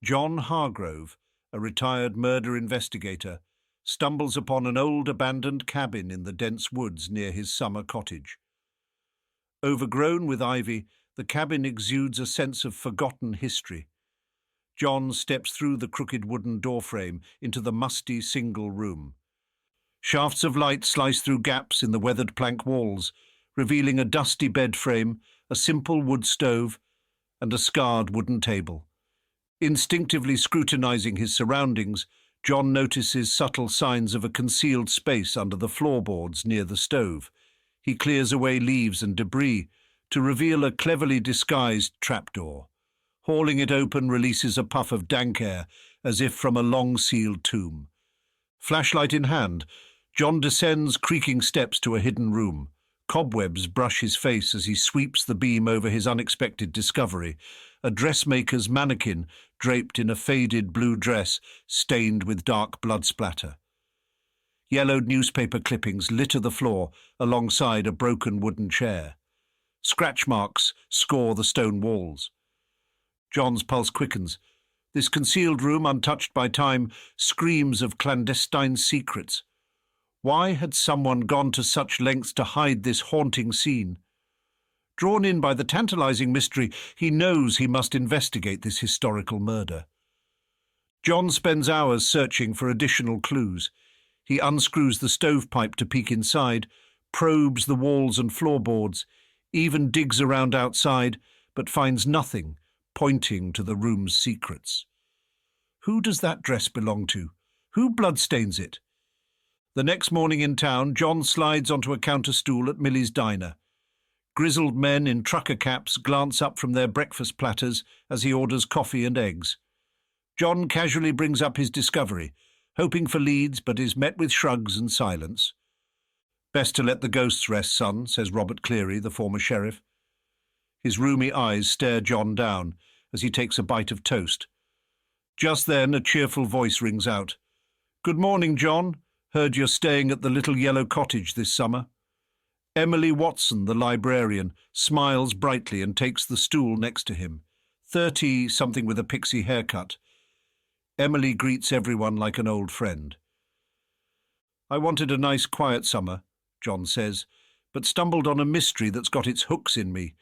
John Hargrove, a retired murder investigator, stumbles upon an old abandoned cabin in the dense woods near his summer cottage. Overgrown with ivy, the cabin exudes a sense of forgotten history. John steps through the crooked wooden doorframe into the musty single room. Shafts of light slice through gaps in the weathered plank walls, revealing a dusty bed frame, a simple wood stove, and a scarred wooden table. Instinctively scrutinizing his surroundings, John notices subtle signs of a concealed space under the floorboards near the stove. He clears away leaves and debris to reveal a cleverly disguised trapdoor. Hauling it open releases a puff of dank air, as if from a long-sealed tomb. Flashlight in hand, John descends creaking steps to a hidden room. Cobwebs brush his face as he sweeps the beam over his unexpected discovery. A dressmaker's mannequin draped in a faded blue dress stained with dark blood splatter. Yellowed newspaper clippings litter the floor alongside a broken wooden chair. Scratch marks score the stone walls. John's pulse quickens. This concealed room, untouched by time, screams of clandestine secrets. Why had someone gone to such lengths to hide this haunting scene? Drawn in by the tantalizing mystery, he knows he must investigate this historical murder. John spends hours searching for additional clues. He unscrews the stovepipe to peek inside, probes the walls and floorboards, even digs around outside, but finds nothing pointing to the room's secrets. Who does that dress belong to? Who bloodstains it? The next morning in town, John slides onto a counter stool at Millie's diner. Grizzled men in trucker caps glance up from their breakfast platters as he orders coffee and eggs. John casually brings up his discovery, hoping for leads, but is met with shrugs and silence. "Best to let the ghosts rest, son," says Robert Cleary, the former sheriff. His rheumy eyes stare John down as he takes a bite of toast. Just then, a cheerful voice rings out. "Good morning, John. Heard you're staying at the little yellow cottage this summer." Emily Watson, the librarian, smiles brightly and takes the stool next to him. 30-something with a pixie haircut. Emily greets everyone like an old friend. "I wanted a nice quiet summer," John says, "but stumbled on a mystery that's got its hooks in me.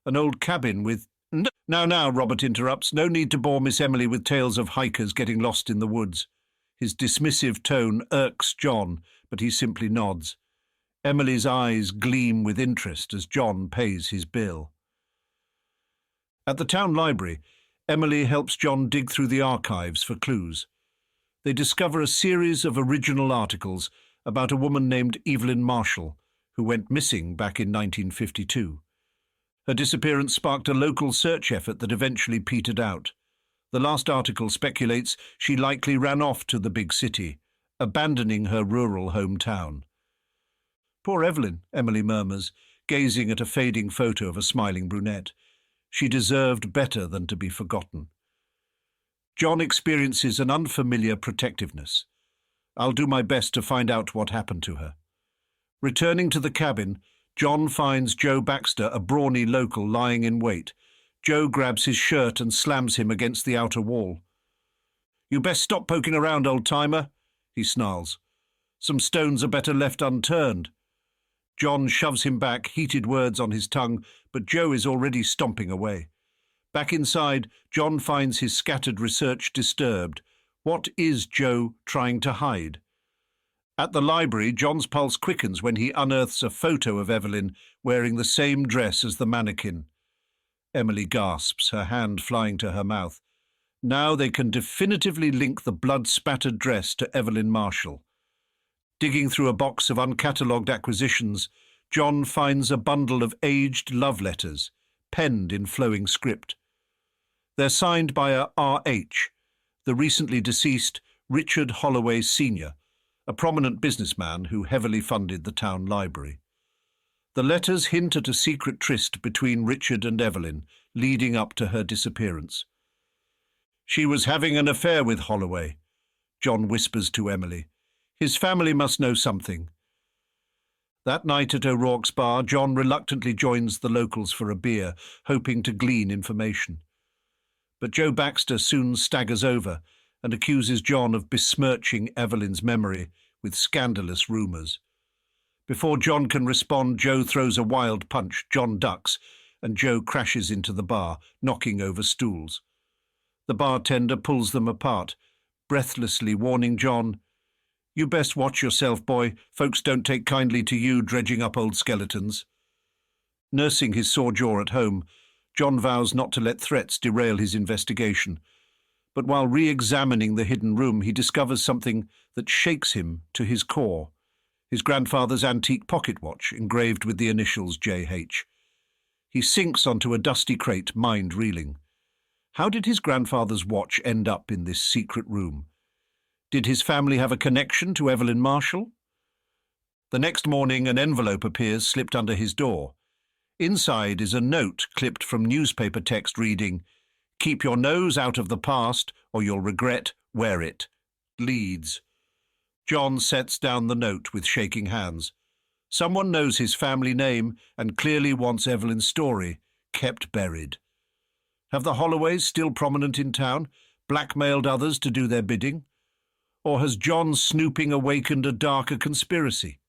An old cabin with—" Now, Robert interrupts. "No need to bore Miss Emily with tales of hikers getting lost in the woods." His dismissive tone irks John, but he simply nods. Emily's eyes gleam with interest as John pays his bill. At the town library, Emily helps John dig through the archives for clues. They discover a series of original articles about a woman named Evelyn Marshall, who went missing back in 1952. Her disappearance sparked a local search effort that eventually petered out. The last article speculates she likely ran off to the big city, abandoning her rural hometown. "Poor Evelyn," Emily murmurs, gazing at a fading photo of a smiling brunette. She deserved better than to be forgotten. John experiences an unfamiliar protectiveness. "I'll do my best to find out what happened to her." Returning to the cabin, John finds Joe Baxter, a brawny local, lying in wait. Joe grabs his shirt and slams him against the outer wall. "You best stop poking around, old-timer," he snarls. "Some stones are better left unturned." John shoves him back, heated words on his tongue, but Joe is already stomping away. Back inside, John finds his scattered research disturbed. What is Joe trying to hide? At the library, John's pulse quickens when he unearths a photo of Evelyn wearing the same dress as the mannequin. Emily gasps, her hand flying to her mouth. Now they can definitively link the blood-spattered dress to Evelyn Marshall. Digging through a box of uncatalogued acquisitions, John finds a bundle of aged love letters, penned in flowing script. They're signed by a R.H., the recently deceased Richard Holloway Sr., a prominent businessman who heavily funded the town library. The letters hint at a secret tryst between Richard and Evelyn, leading up to her disappearance. "She was having an affair with Holloway," John whispers to Emily. "His family must know something." That night at O'Rourke's bar, John reluctantly joins the locals for a beer, hoping to glean information. But Joe Baxter soon staggers over and accuses John of besmirching Evelyn's memory with scandalous rumours. Before John can respond, Joe throws a wild punch. John ducks, and Joe crashes into the bar, knocking over stools. The bartender pulls them apart, breathlessly warning John, "You best watch yourself, boy. Folks don't take kindly to you dredging up old skeletons." Nursing his sore jaw at home, John vows not to let threats derail his investigation. But while re-examining the hidden room, he discovers something that shakes him to his core. His grandfather's antique pocket watch, engraved with the initials J.H. He sinks onto a dusty crate, mind reeling. How did his grandfather's watch end up in this secret room? Did his family have a connection to Evelyn Marshall? The next morning, an envelope appears slipped under his door. Inside is a note clipped from newspaper text reading, "Keep your nose out of the past or you'll regret where it leads." John sets down the note with shaking hands. Someone knows his family name and clearly wants Evelyn's story kept buried. Have the Holloways, still prominent in town, blackmailed others to do their bidding? Or has John's snooping awakened a darker conspiracy?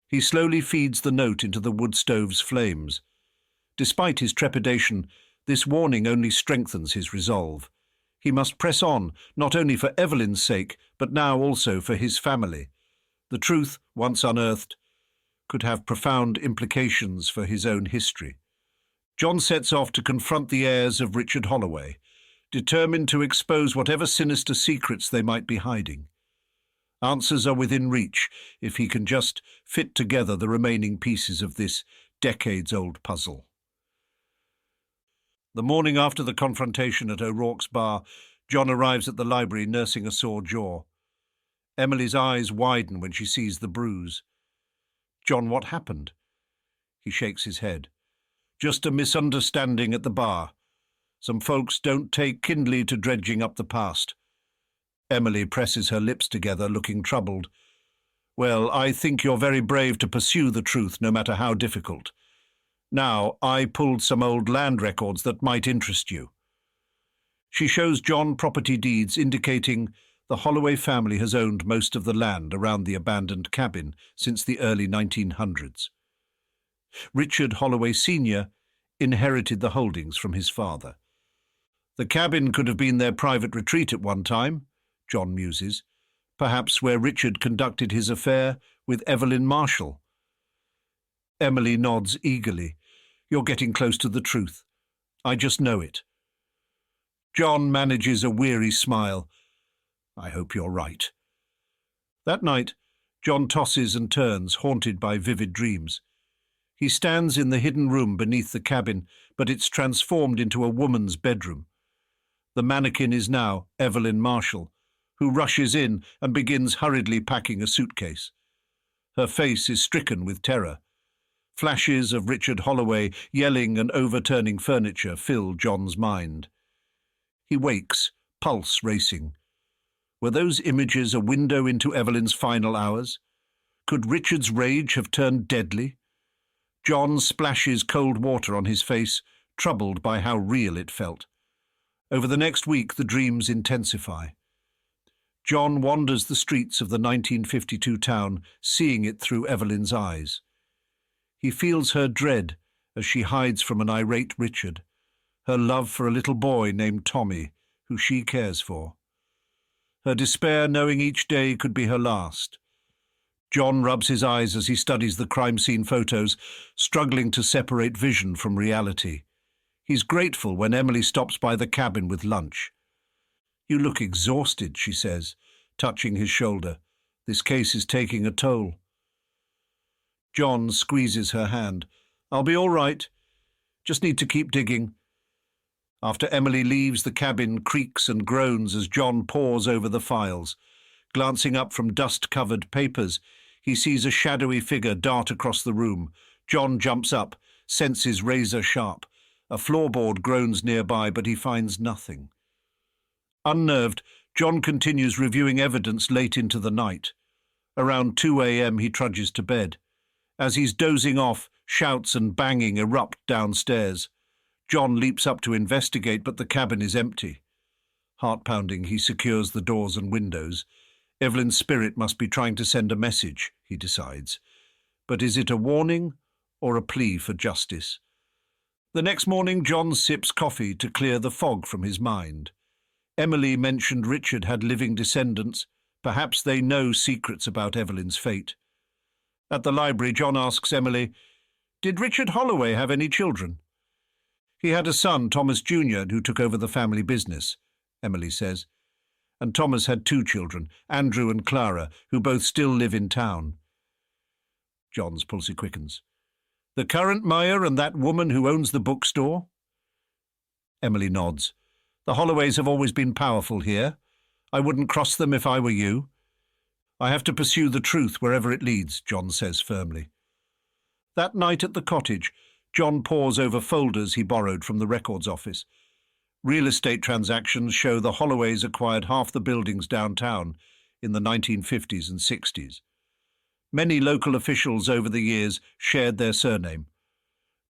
He slowly feeds the note into the wood stove's flames. Despite his trepidation, this warning only strengthens his resolve. He must press on, not only for Evelyn's sake, but now also for his family. The truth, once unearthed, could have profound implications for his own history. John sets off to confront the heirs of Richard Holloway, determined to expose whatever sinister secrets they might be hiding. Answers are within reach if he can just fit together the remaining pieces of this decades-old puzzle. The morning after the confrontation at O'Rourke's bar, John arrives at the library nursing a sore jaw. Emily's eyes widen when she sees the bruise. "John, what happened?" He shakes his head. "Just a misunderstanding at the bar. Some folks don't take kindly to dredging up the past." Emily presses her lips together, looking troubled. "Well, I think you're very brave to pursue the truth, no matter how difficult. Now, I pulled some old land records that might interest you." She shows John property deeds indicating the Holloway family has owned most of the land around the abandoned cabin since the early 1900s. Richard Holloway Sr. inherited the holdings from his father. "The cabin could have been their private retreat at one time," John muses, "perhaps where Richard conducted his affair with Evelyn Marshall." Emily nods eagerly. "You're getting close to the truth. I just know it." John manages a weary smile. "I hope you're right." That night, John tosses and turns, haunted by vivid dreams. He stands in the hidden room beneath the cabin, but it's transformed into a woman's bedroom. The mannequin is now Evelyn Marshall, who rushes in and begins hurriedly packing a suitcase. Her face is stricken with terror. Flashes of Richard Holloway yelling and overturning furniture fill John's mind. He wakes, pulse racing. Were those images a window into Evelyn's final hours? Could Richard's rage have turned deadly? John splashes cold water on his face, troubled by how real it felt. Over the next week, the dreams intensify. John wanders the streets of the 1952 town, seeing it through Evelyn's eyes. He feels her dread as she hides from an irate Richard, her love for a little boy named Tommy, who she cares for. Her despair knowing each day could be her last. John rubs his eyes as he studies the crime scene photos, struggling to separate vision from reality. He's grateful when Emily stops by the cabin with lunch. "You look exhausted," she says, touching his shoulder. "This case is taking a toll." John squeezes her hand. "I'll be all right. Just need to keep digging." After Emily leaves, the cabin creaks and groans as John pores over the files. Glancing up from dust-covered papers, he sees a shadowy figure dart across the room. John jumps up, senses razor sharp. A floorboard groans nearby, but he finds nothing. Unnerved, John continues reviewing evidence late into the night. Around 2 a.m. he trudges to bed. As he's dozing off, shouts and banging erupt downstairs. John leaps up to investigate, but the cabin is empty. Heart-pounding, he secures the doors and windows. Evelyn's spirit must be trying to send a message, he decides. But is it a warning or a plea for justice? The next morning, John sips coffee to clear the fog from his mind. Emily mentioned Richard had living descendants. Perhaps they know secrets about Evelyn's fate. At the library, John asks Emily, "Did Richard Holloway have any children?" "He had a son, Thomas Jr., who took over the family business," Emily says. "And Thomas had 2 children, Andrew and Clara, who both still live in town." John's pulse quickens. "The current mayor and that woman who owns the bookstore?" Emily nods. "The Holloways have always been powerful here. I wouldn't cross them if I were you." "I have to pursue the truth wherever it leads," John says firmly. That night at the cottage, John pores over folders he borrowed from the records office. Real estate transactions show the Holloways acquired half the buildings downtown in the 1950s and 60s. Many local officials over the years shared their surname.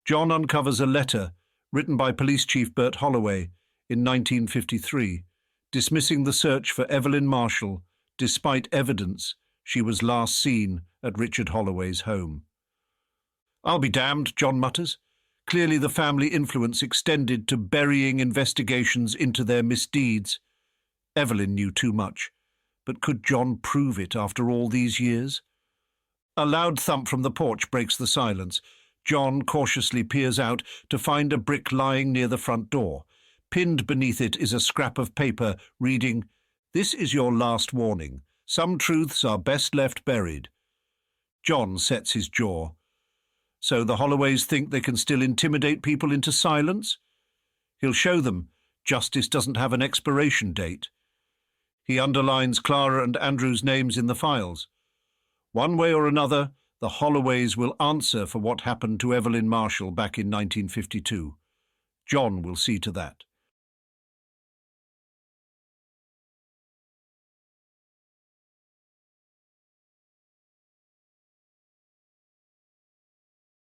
John uncovers a letter written by Police Chief Bert Holloway in 1953, dismissing the search for Evelyn Marshall despite evidence she was last seen at Richard Holloway's home. "I'll be damned," John mutters. Clearly the family influence extended to burying investigations into their misdeeds. Evelyn knew too much, but could John prove it after all these years? A loud thump from the porch breaks the silence. John cautiously peers out to find a brick lying near the front door. Pinned beneath it is a scrap of paper reading, "This is your last warning. Some truths are best left buried." John sets his jaw. So the Holloways think they can still intimidate people into silence? He'll show them justice doesn't have an expiration date. He underlines Clara and Andrew's names in the files. One way or another, the Holloways will answer for what happened to Evelyn Marshall back in 1952. John will see to that.